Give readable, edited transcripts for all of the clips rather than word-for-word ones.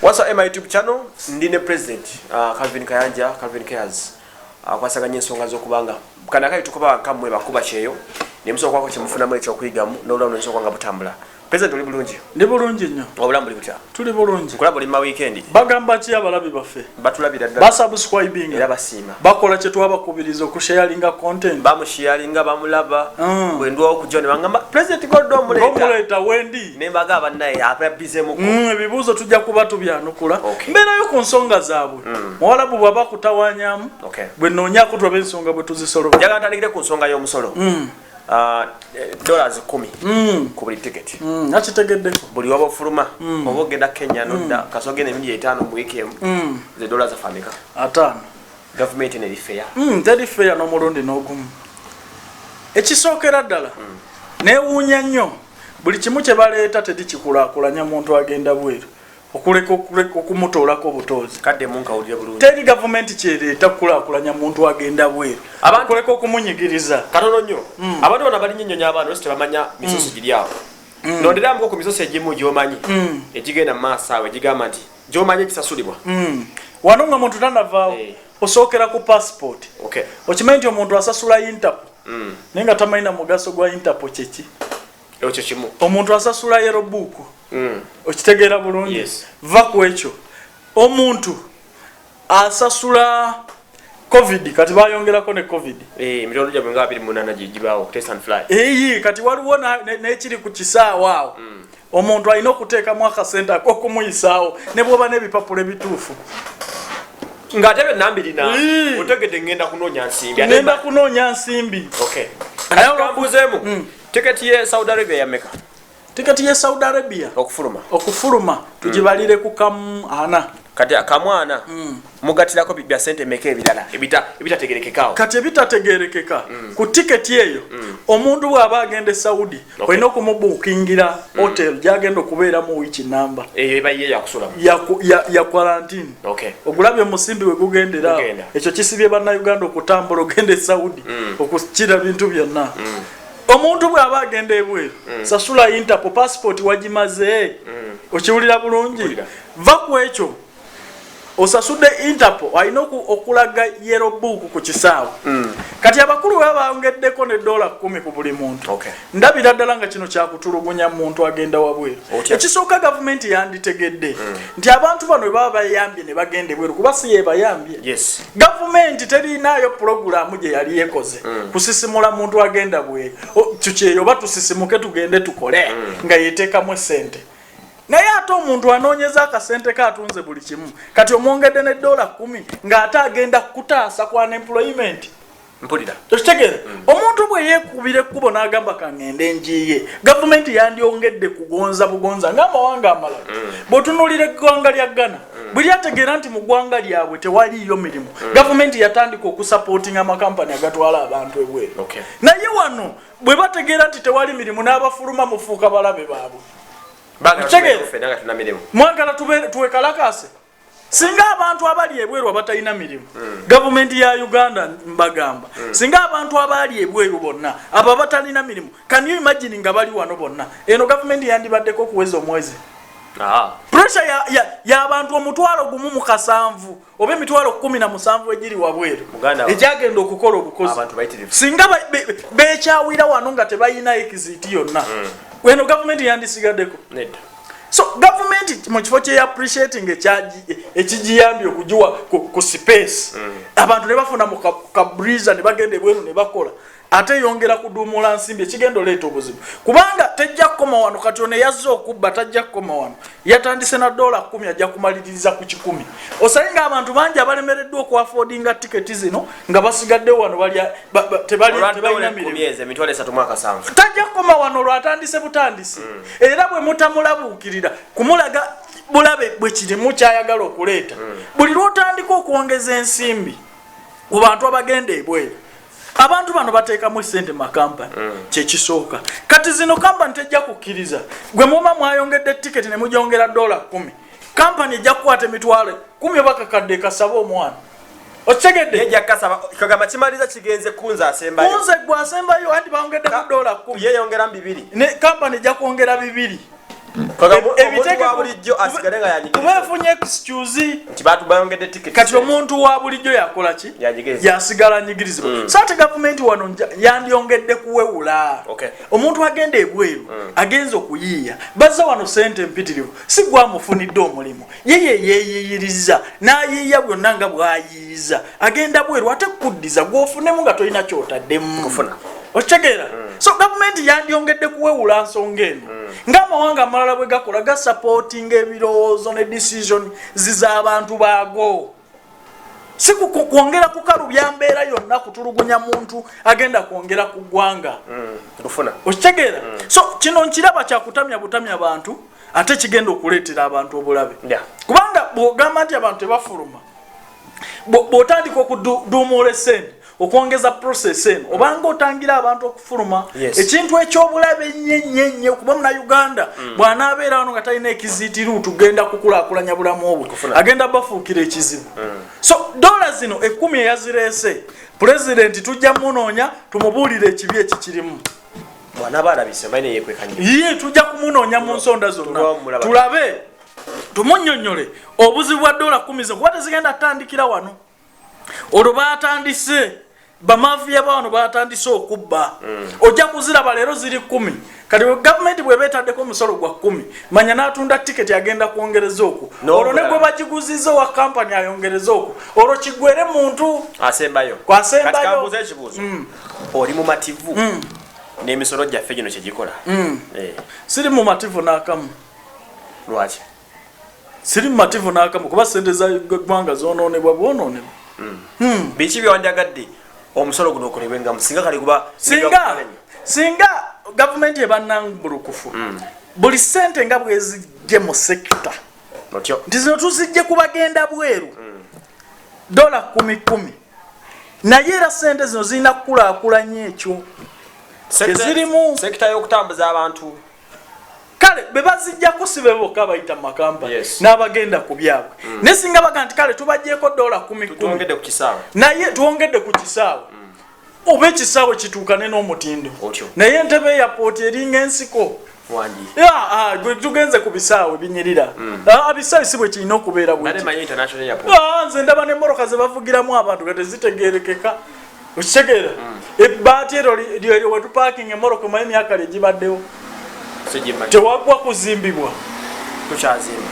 What's up my YouTube channel? Ndine President Calvin Kayanja, Calvin Cares. Kwasaganya ensonga z'okubanga kana kali tukuba kamwe bakuba kyeyo ne musoka kwako kimufuna mu ekyo kuyigamu n'olwa n'ensonga nga butambula. President oli bulungi? Ndi bulungi nnyo. Obulamu buli butya? Tuli bulungi. Kulaba oli ma weekend. Bagamba ki abalabi baffe? Batulabira ddala. Basubscribing era basiima. Bakola kye twabakubiriza okusharinga content. Bamusharinga bamulaba. Bwe ndwa okujja ne bangamba President Goddo muleta. Omuleta wendi. Ne mbagaba naye apa bize muko. Ebibuuzo tujja kuba tubyanukula. Okay. Mbeerayo ku nsonga zaabwe. Muwalabu bw'aba kutawanyamu. Okay. Bwe noonyaako tuba ensonga bwe tuzisoloba. Njagala ntandikire ku nsonga y'omusolo. $10 ku buli ticket. Nakitegeddeko. Buli waba ofuluma oba ogenda Kenya nodda kasogenda emirundi 5 mu wiiki emu ze dollars afamika 5. Government ne fair. Teri fair n'omulundi n'ogumu. Ekisookera ddala neewuunya nnyo buli kimu kye baleeta tekikulaakulanya muntu agenda bweru okuleka okumutoolako obutoozi. Kadde mu nkawulire bulungi. Teri gavumenti kyereeta kukulaakulanya muntu agenda bweru okuleka okumunyigiriza. Katono nnyo abantu bano balinnyonnyonya abaana bose tebamanya misoso giri awo. Nonderamu ku misoso egimu gy'omanyi egigenda mu maaso awo egigamba nti gy'omanyi ekisasulibwa. Wano nga muntu tanavaawo osookera ku passport. Okay. Okimanyi nti omuntu asasula Interpol naye nga tamanyi na mugaso gwa Interpol kyeki. Ekyo kimu. Omuntu asasula yellow book. Okitegeera bulungi. Yes. Va ku ekyo. Omuntu asasula COVID kati bayongerako ne COVID. Emirondo gyabwe nga 28 gibaawo test and fly. Kati waliwo n'ekiri ku kisaawo awo. Omuntu alina okuteekamu akasente ak'okumuyisaawo ne bw'oba n'ebipapula ebituufu. Ngatebe nambirina otegedde ngenda kunoonya nsimbi. Ngenda kunoonya nsimbi. Okay. Kambuzeemu. Ticket ye Saudi Arabia ya Mecca. Ticket ye Saudi Arabia okufuluma tugibalire ku kamu ana. Kati akamwana mugatirako bibya sente meke ebirala ebitategerekekao. Kati ebitategerekeka ku ticket eyo omuntu bw'aba agenda Saudi olina okumubukingira hotel gyagenda okubeera mu wiki namba. Eba ye yakusulamu. Ya quarantine. Okay. Ogulabye musimbi we gugendera. Ekyo kisibye bannayuganda okutambula ogende Saudi okukira bintu byonna. Omuntu bw'aba agenda ebweru sasula Interpol passport wagimaze okiwulira bulungi. Va ku ekyo osasudde Interpol alina okulaga yellow book ku kisaawo. Kati abakulu babawongeddeko ne $10 ku buli muntu. Ndabira ddala nga kino kyakutulugunya muntu agenda wabweru. Ekisooka gavumenti yanditegedde nti abantu bano baba bayambye ne bagende bweru kuba si yebayambye. Yes. Gavumenti terinayo programu gye yali yekoze kusisimula muntu agenda bweru. Tukyeyo oba tusisimuke tugende tukole nga yeteekamu sente. Naye ate omuntu anoonyeza akasente katunze buli kimu kati omwongedde ne $10 ng'ate agenda kutaasa ku unemployment. Mpulira. Tokitegere omuntu bwe yeekubira ekkubo n'agamba kangende njiye gavumenti yandyongedde kugonza bugonza ng'amawanga amalala. Bw'otunuulira eggwanga lya Ghana bwe lyategeera nti mu ggwanga lyabwe tewaliiyo mirimu gavumenti yatandika okusapootinga amakampani agatwala abantu ebweru. Naye wano bwe bategeera nti tewali mirimu n'abafuluma mufuuka balabe baabwe. Mwagala tuwekalakase singa abantu abali ebweru abatalina mirimu gavumenti ya Uganda mbagamba singa abantu abali ebweru bonna abo abatalina mirimu can you imagine nga bali wano bonna eno gavumenti yandibaddeko kuweza omwezi. Pressure ya abantu omutwalo gumu mu kasanvu oba emitwalo 17 egiri wabweru egyagenda okukola obukozi singa bekyawira wano nga tebayina exit yonna. Weno gavumenti yandisigaddeko. So gavumenti mu kifo kye appreciating ekigiyambye okujiwa ku space abantu ne bafuna mu kabriza ne bagenda ebweru ne bakola ate yongera kuduumula nsimbi ekigenda oleeta obuzibu kubanga tejja kukoma wano kati ono yazze okubba tajja kukoma wano yatandise na $10 ajja kumaliririza ku 10. Osalinga abantu bangi abalemereddwa okuaffordinga tiketi zino nga basigadde wano tebalina mirimu. Tajja kukoma wano lwatandise butandisi era bwe mutamulabuukirira kumulaga bulabe bwe kirimu kyayagala okuleeta buli lwotandika okwongeza ensimbi ku bantu abagenda ebweru. Abantu bano bateekamu sente makampani kyekisooka kati zino kampani tejja kukkiriza gwe muba mwayongedde tiketi ne mujongera $10 kampani ejja kukwata emitwalo 10 bakakadde kasaba omwana. Okitegedde ejja kasaba kagamba kimaliza kigenze kunza asembayo. Gwa asembayo andi bawongedde $10 yeeyongera 2 ne kampani ejja kwongera 2 kubefunye excuse kati kati omuntu wa bulijjo yakola ki yasigala anyigirizibwa so ate gavumenti wano yandyongedde kuwewula omuntu agenda ebweru agenza okuyiiya bazza wano sente mpitirivu si gwamufunidde omulimu yeye yeeyiyiriza n'ayiiya byonna nga bw'ayiiyiza agenda bweru ate kuddiza gwofunemu nga tolina kyotaddemu okitegeera so gavumenti yandyongedde kuwewula nsonga eno ng'amawanga amalala bwe gakola gasupportinga ebirowoozo ne decision ziz'abantu baago si kwongera kukalubya mbeera yonna kutulugunya muntu agenda kwongera ku ggwanga okitegeera so kino nkiraba kyakutamya butamya bantu ate kigenda okuleetera abantu obulabe kubanga bw'ogamba nti abantu tebafuluma bw'otandika okuduumuula essente okwongeza process eno obanga otangira abantu okufuluma ekintu ekyobulabe nnyo kuba Munnayuganda bw'anaabeera wano nga talina ekiziitiru tugenda kukulaakulanya bulamu obwe agenda bafuukira ekizibu so dola zino 10 eyazireese pulezidenti tujja munoonya tumubuulire ekibi ekikirimu ye tujja kumunoonya mu nsonda zonna tulabe tumunnyonnyole obuzibu bwa dola 10 zo kuba tezigenda kutandikira wano olwo baatandise bamafiya bawano baatandise okubba ojja kuziraba leero ziri 10 kati gavumenti bw'eba etaddeko omusolo gwa 10 manya n'atunda tiketi agenda kwongereza okwo olwo ne gwe bagiguziza wa kampani ayongereza okwo olwo kigwere muntu asembayo kwasembayo ekibuuzo oli mu mativu n'emisolo gyaffe gino kyegikola siri mu mativu n'akamu lwaki siri mu mativu n'akamu kuba sente za ggwanga zoonoonebwa bwonoonebwa biki byewandyagadde omusolo guno okolebwengamu singa kale kuba singa gavumenti ebannambulukufu buli sente nga bwezijje mu sekita nti zino tuzijje kubagenda bweru dola 10 naye era sente zino zirina kukulaakulanya ekyo tezirimu sekita y'okutambuza abantu kale bebazijjako si be bokka bayita mu makampani n'abagenda ku byabwe naye singa baga nti kale tubajjeeko dola 10 naye tuwongedde ku kisaawe oba ekisaawe kituukane n'omutindo naye entebe eyapooti eringa ensiko gwe tugenze ku bisaawe binyirira bisaawe si bwe kirina okubeera nze ndaba n'emmoroka ze bavugiramu abantu nga tezitegeerekeka okitegeera ebbaati ero wetupaakinga emmoroka omanyi emyaka legibaddewo tewaggwa kuzimbibwa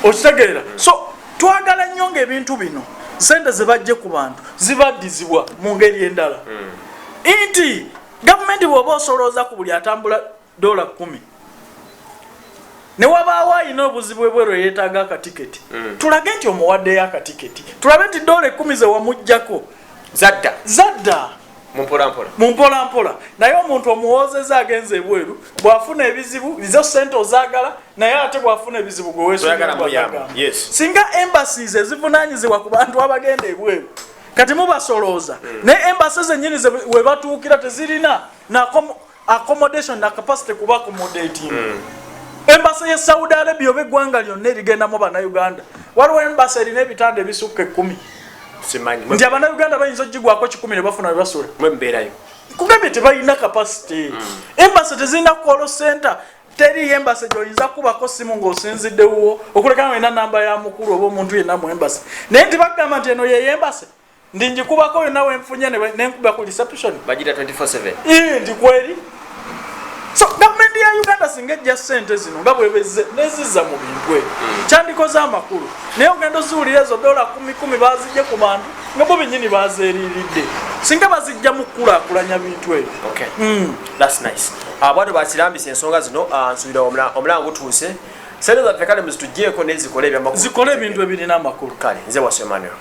okitegeera so twagala nnyo ng'ebintu bino sente zebajje ku bantu zibaddizibwa mu ngeri endala nti gavumenti bw'oba osolooza ku buli atambula dola 10 ne wabaawo alina obuzibu bwe lwe yeetaaga akatiketi tulage nti omuwaddeyo akatiketi tulabe nti dola 10 ze wamuggyako zadda mu mpolampola naye omuntu omuwoozeza agenza ebweru bw'afuna ebizibu izo sente ozaagala naye ate bw'afuna ebizibu gwe weesugagamba singa embassies ezivunaanyizibwa ku bantu abagenda ebweru kati mubasolooza naye embassies ennyini we batuukira tezirina na accommodation na capacity kuba accommodating embassy ye Saudi Arabia oba eggwanga lyonna erigendamu bannayuganda waliwo embassy erina ebitanda ebisukka 10 nti abannayuganda bayinza ogigwako 10 ne bafuna we basula kugambye tebalina capacity embassy tezirina call center teri embassy gy'oyinza kubako simu ng'osinziddewo okuleka nga ina namba ya mukulu oba omuntu yenna mu embassy naye tibagamba nti eno ye embassy ndi njikubako yonna wenfunye nenkuba ku reception bagita 24/7 ndi kweri so gavumenti ya Uganda singa ejja sente zino nga bwebeze nezizza mu bintu kyandikoze amakulu naye ogenda oziwulira ezo dola 10 bazijje ku bantu nga bo bennyini bazeeriiridde singa bazijja mu kukulaakulanya bintu ebyo that's nice bwado bakirambisa ensonga zino nsuubira omulango gutuuse sente zaffe kale muzituggyeko nezikole ebyamakulu zikole ebintu ebirina amakulu kale nze Wasemanuel